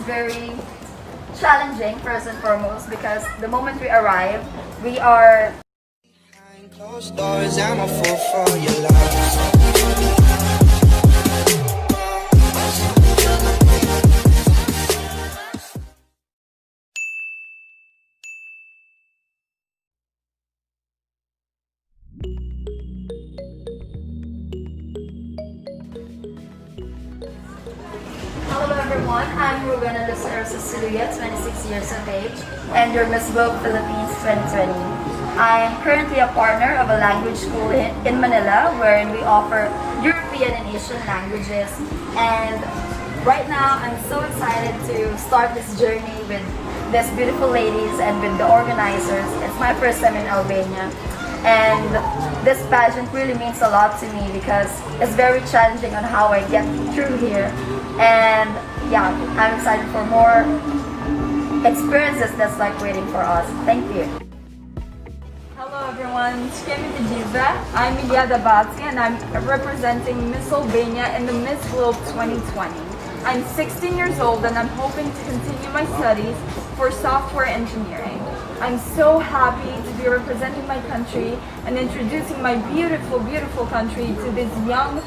very challenging first and foremost because the moment we arrive, we are Behind closed doors, I'm a fool for your love. Hello everyone, I'm Ruben Lucero Susulia, 26 years of age, and your Miss Globe Philippines 2020. I am currently a partner of a language school in Manila, wherein we offer European and Asian languages. And right now, I'm so excited to start this journey with these beautiful ladies and with the organizers. It's my first time in Albania. And this pageant really means a lot to me because it's very challenging on how I get through here. And yeah, I'm excited for more experiences that's like waiting for us. Thank you. Hello everyone, I'm Iliada Batsi and I'm representing Miss Albania in the Miss Globe 2020. I'm 16 years old and I'm hoping to continue my studies for software engineering. I'm so happy to be representing my country and introducing my beautiful, beautiful country to this young,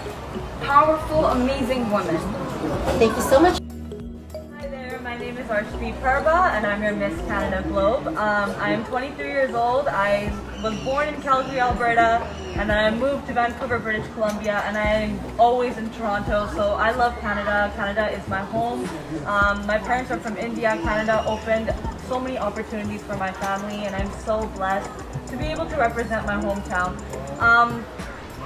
powerful, amazing woman. Thank you so much. Hi there, my name is Arshpreet Parba and I'm your Miss Canada Globe. I'm 23 years old. I was born in Calgary, Alberta, and then I moved to Vancouver, British Columbia, and I'm always in Toronto, so I love Canada. Canada is my home. My parents are from India. Canada opened so many opportunities for my family, and I'm so blessed to be able to represent my hometown.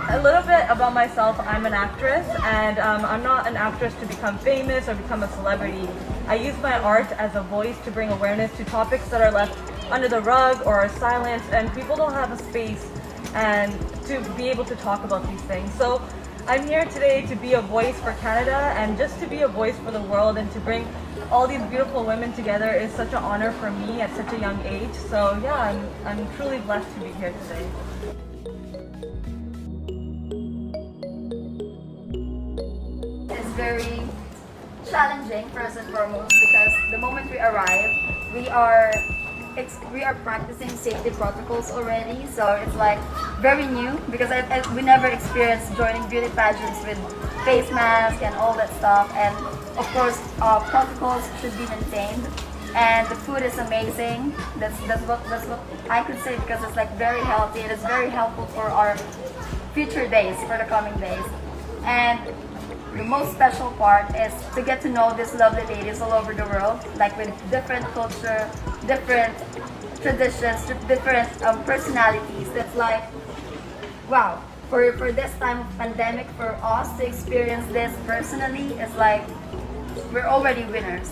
A little bit about myself, I'm an actress, and I'm not an actress to become famous or become a celebrity. I use my art as a voice to bring awareness to topics that are left under the rug or are silenced, and people don't have a space and to be able to talk about these things. So I'm here today to be a voice for Canada and just to be a voice for the world, and to bring all these beautiful women together is such an honor for me at such a young age. So yeah, I'm truly blessed to be here today. It's very challenging first and foremost because the moment we arrive, we are practicing safety protocols already, so it's like very new because we never experienced joining beauty pageants with face masks and all that stuff. And of course, protocols should be maintained, and the food is amazing. That's what I could say because it's like very healthy. It is very helpful for our future days, for the coming days. And the most special part is to get to know these lovely ladies all over the world, like with different culture, different traditions, different personalities. That's like, wow, for this time of pandemic, for us to experience this personally, it's like we're already winners.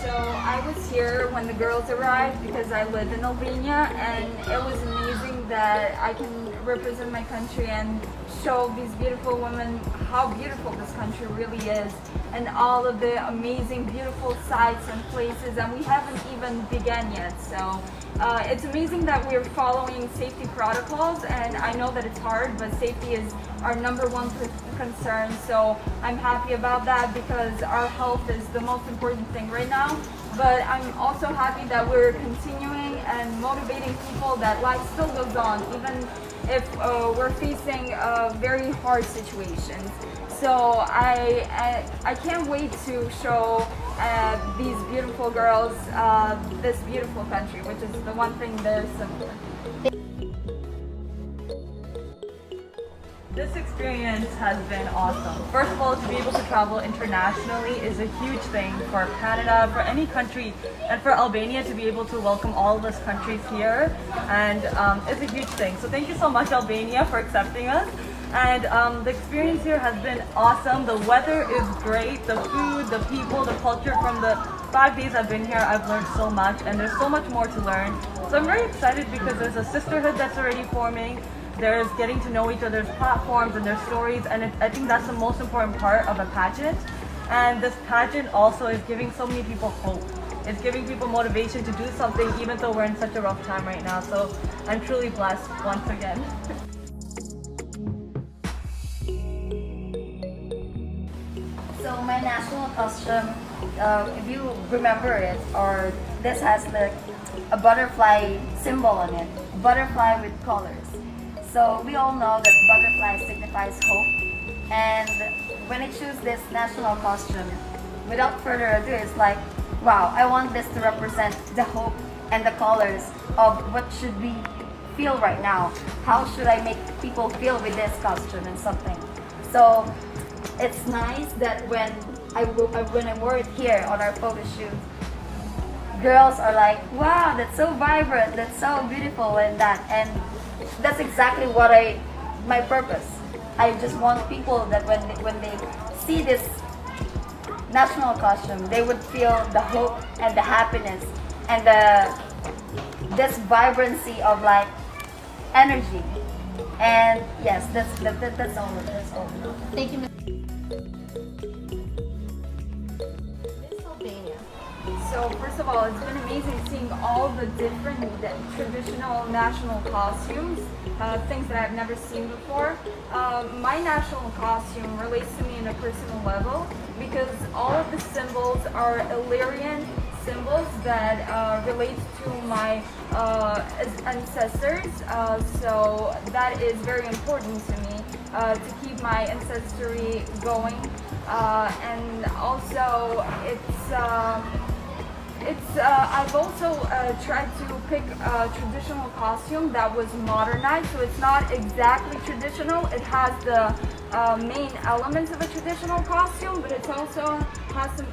So I was here when the girls arrived because I live in Albania, and it was amazing that I can represent my country and show these beautiful women how beautiful this country really is, and all of the amazing beautiful sights and places, and we haven't even begun yet. So it's amazing that we're following safety protocols, and I know that it's hard, but safety is our number one concern. So I'm happy about that because our health is the most important thing right now. But I'm also happy that we're continuing and motivating people that life still goes on, even if we're facing very hard situations. So I can't wait to show these beautiful girls this beautiful country, which is the one thing they're similar. This experience has been awesome. First of all, to be able to travel internationally is a huge thing for Canada, for any country, and for Albania to be able to welcome all of those countries here, and it's a huge thing. So thank you so much, Albania, for accepting us. And the experience here has been awesome. The weather is great, the food, the people, the culture. From the 5 days I've been here, I've learned so much, and there's so much more to learn. So I'm very excited because there's a sisterhood that's already forming. There's getting to know each other's platforms and their stories, and I think that's the most important part of a pageant. And this pageant also is giving so many people hope. It's giving people motivation to do something even though we're in such a rough time right now. So I'm truly blessed once again. So my national costume, if you remember it, or this has like a butterfly symbol on it, butterfly with colors. So we all know that butterfly signifies hope, and when I choose this national costume, without further ado, it's like, wow, I want this to represent the hope and the colors of what should we feel right now. How should I make people feel with this costume and something? So it's nice that when I wore it here on our photo shoot, girls are like, wow, that's so vibrant, that's so beautiful, and that's exactly what my purpose. I just want people that when they see this national costume, they would feel the hope and the happiness and this vibrancy of like energy. And yes, that's all. That's all. Thank you, Miss Albania. So first of all, it's been amazing seeing all the different traditional national costumes, things that I've never seen before. My national costume relates to me in a personal level because all of the symbols are Illyrian symbols that relate to my ancestors. So that is very important to me to keep my ancestry going. And also, I've also tried to pick a traditional costume that was modernized, so it's not exactly traditional. It has the main elements of a traditional costume, but it also has some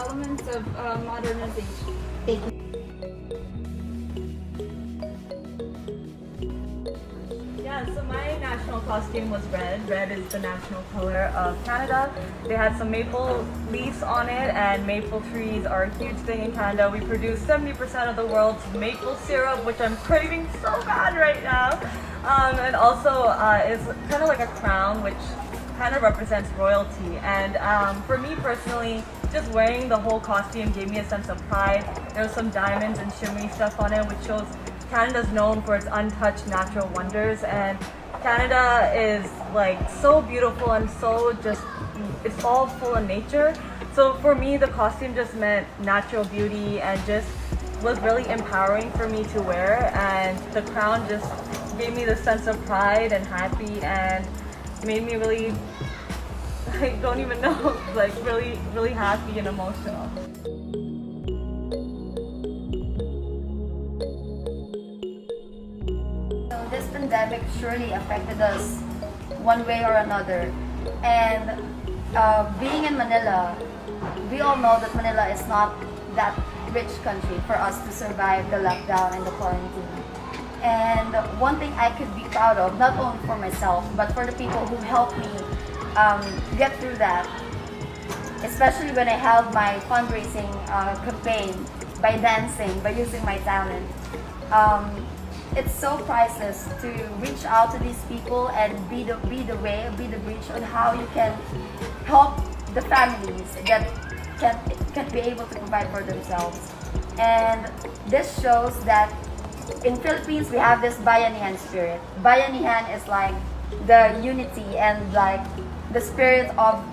elements of modernization. Thank you. Yeah, so my national costume was red. Red is the national color of Canada. They had some maple leaves on it, and maple trees are a huge thing in Canada. We produce 70% of the world's maple syrup, which I'm craving so bad right now. And also, it's kind of like a crown, which kind of represents royalty. And for me personally, just wearing the whole costume gave me a sense of pride. There was some diamonds and shimmery stuff on it, which shows Canada's known for its untouched natural wonders, and Canada is like so beautiful and so just, it's all full of nature. So for me, the costume just meant natural beauty and just was really empowering for me to wear, and the crown just gave me the sense of pride and happy and made me really, I don't even know, like really happy and emotional. This pandemic surely affected us one way or another. And being in Manila, we all know that Manila is not that rich country for us to survive the lockdown and the quarantine. And one thing I could be proud of, not only for myself, but for the people who helped me get through that, especially when I held my fundraising campaign by dancing, by using my talent. It's so priceless to reach out to these people and be the bridge on how you can help the families that can be able to provide for themselves. And this shows that in Philippines we have this bayanihan spirit. Bayanihan is like the unity and like the spirit of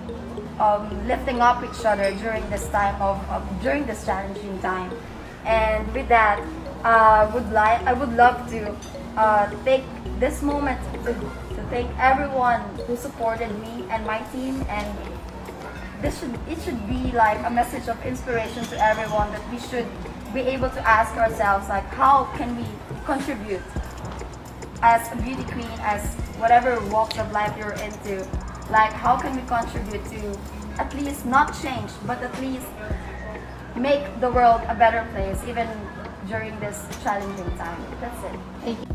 lifting up each other during this time during this challenging time. And with that, I would love to take this moment to thank everyone who supported me and my team, and it should be like a message of inspiration to everyone that we should be able to ask ourselves like, how can we contribute as a beauty queen, as whatever walks of life you're into, like how can we contribute to at least not change, but at least make the world a better place even during this challenging time. That's it. Thank you.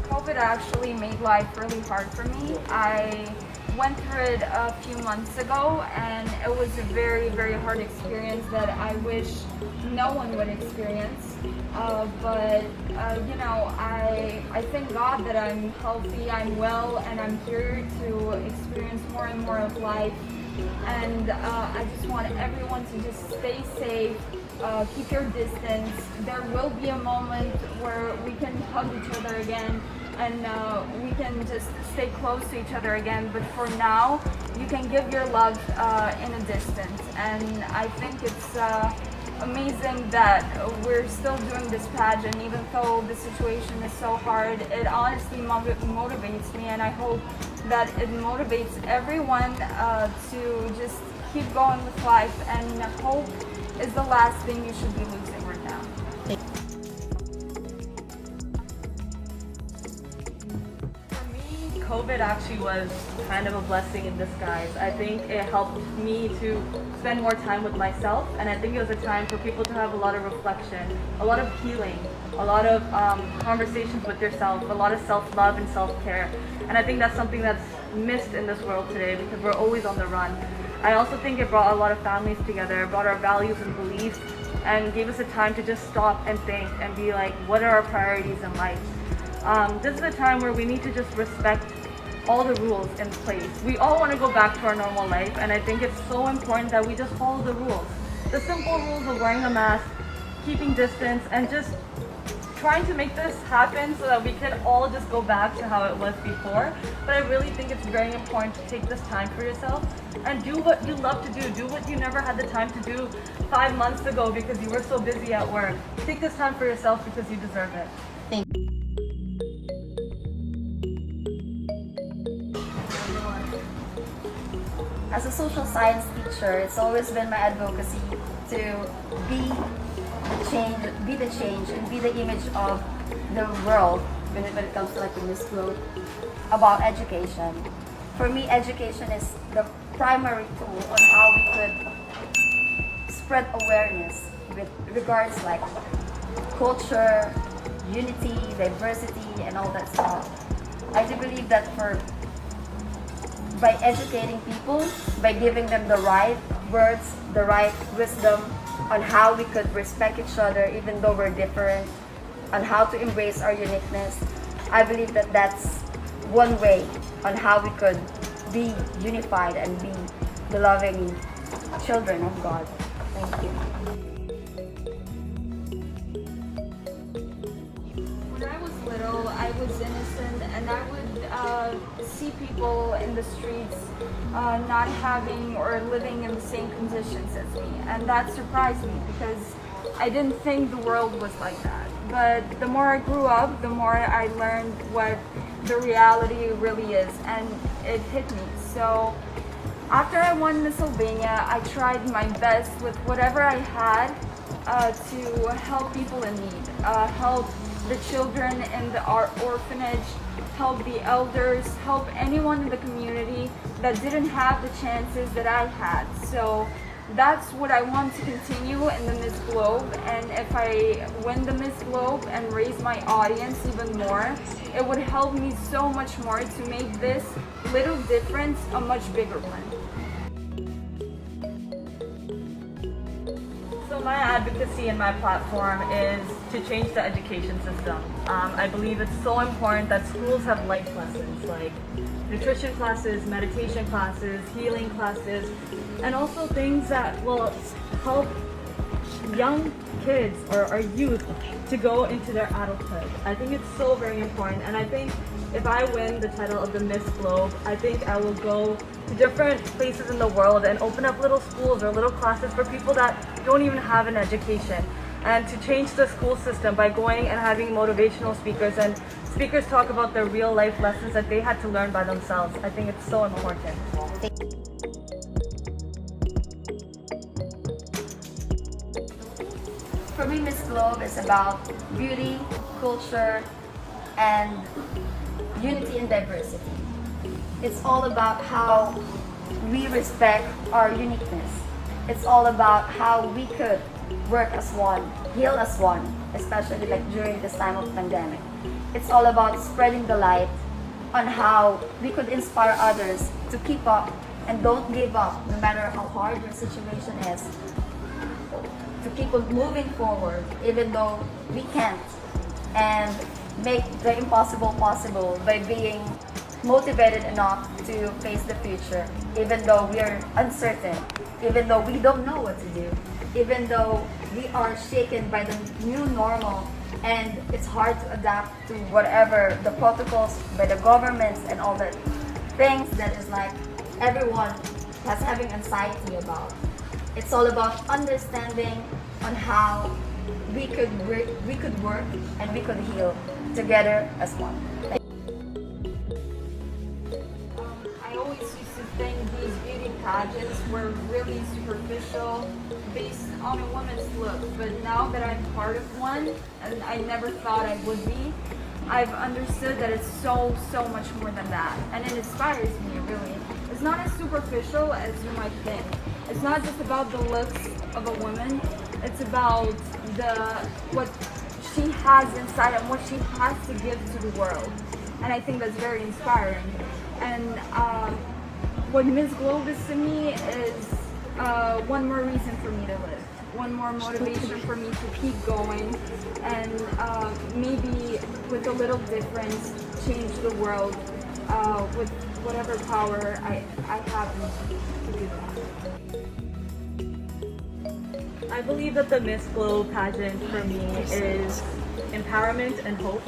COVID actually made life really hard for me. I went through it a few months ago, and it was a very, very hard experience that I wish no one would experience. But you know, I thank God that I'm healthy, I'm well, and I'm here to experience more and more of life. And I just want everyone to just stay safe, keep your distance. There will be a moment where we can hug each other again, and we can just stay close to each other again. But for now, you can give your love in a distance, and I think it's amazing that we're still doing this pageant, even though the situation is so hard. It honestly motivates me, and I hope that it motivates everyone to just keep going with life, and hope is the last thing you should be losing right now. For me, COVID actually was kind of a blessing in disguise. I think it helped me to spend more time with myself, and I think it was a time for people to have a lot of reflection, a lot of healing, a lot of conversations with yourself, a lot of self-love and self-care. And I think that's something that's missed in this world today because we're always on the run. I also think it brought a lot of families together, brought our values and beliefs, and gave us a time to just stop and think and be like, what are our priorities in life? This is a time where we need to just respect all the rules in place. We all want to go back to our normal life, and I think it's so important that we just follow the rules. The simple rules of wearing a mask, keeping distance, and just trying to make this happen so that we can all just go back to how it was before. But I really think it's very important to take this time for yourself and do what you love to do. Do what you never had the time to do 5 months ago because you were so busy at work. Take this time for yourself because you deserve it. As a social science teacher, it's always been my advocacy to be the change, and be the image of the world when it comes to like in this globe about education. For me, education is the primary tool on how we could spread awareness with regards like culture, unity, diversity, and all that stuff. I do believe that by educating people, by giving them the right words, the right wisdom on how we could respect each other even though we're different, on how to embrace our uniqueness, I believe that that's one way on how we could be unified and be the loving children of God. Thank you. When I was little, I was innocent, and I would see people in the streets not having or living in the same conditions as me, and that surprised me because I didn't think the world was like that. But the more I grew up, the more I learned what the reality really is, and it hit me. So after I won Miss Albania, I tried my best with whatever I had to help people in need, help the children in the orphanage, help the elders, help anyone in the community that didn't have the chances that I had. So that's what I want to continue in the Miss Globe, and if I win the Miss Globe and raise my audience even more, it would help me so much more to make this little difference a much bigger one. So my advocacy and my platform is to change the education system. I believe it's so important that schools have life lessons like nutrition classes, meditation classes, healing classes, and also things that will help young kids or our youth to go into their adulthood. I think it's so very important, and I think if I win the title of the Miss Globe, I think I will go to different places in the world and open up little schools or little classes for people that don't even have an education, and to change the school system by going and having motivational speakers, and speakers talk about the real life lessons that they had to learn by themselves. I think it's so important. For me, Miss Globe is about beauty, culture, and unity and diversity. It's all about how we respect our uniqueness. It's all about how we could work as one, heal as one, especially like during this time of pandemic. It's all about spreading the light on how we could inspire others to keep up and don't give up no matter how hard your situation is. To keep on moving forward even though we can't, and make the impossible possible by being motivated enough to face the future even though we are uncertain, even though we don't know what to do, even though we are shaken by the new normal and it's hard to adapt to whatever the protocols by the governments and all the things that is like everyone has having anxiety about. It's all about understanding on how we could work and we could heal together as one. I always used to think these beauty pageants were really superficial, based on a woman's look, but now that I'm part of one, and I never thought I would be, I've understood that it's so much more than that, and it inspires me, really. It's not as superficial as you might think. It's not just about the looks of a woman, it's about what she has inside and what she has to give to the world. And I think that's very inspiring. And what Miss Globe is to me is one more reason for me to live, one more motivation for me to keep going, and maybe with a little difference change the world with whatever power I have to do that. I believe that the Miss Globe pageant for me is empowerment and hope.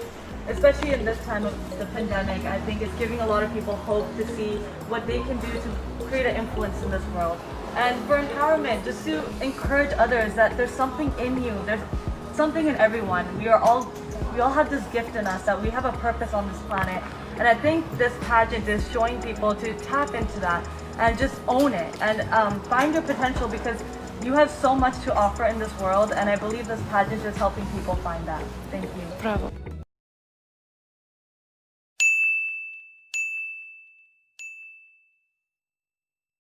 Especially in this time of the pandemic, I think it's giving a lot of people hope to see what they can do to create an influence in this world. And for empowerment, just to encourage others that there's something in you, there's something in everyone. We all have this gift in us, that we have a purpose on this planet. And I think this pageant is showing people to tap into that and just own it and find your potential, because you have so much to offer in this world, and I believe this pageant is helping people find that. Thank you. Bravo.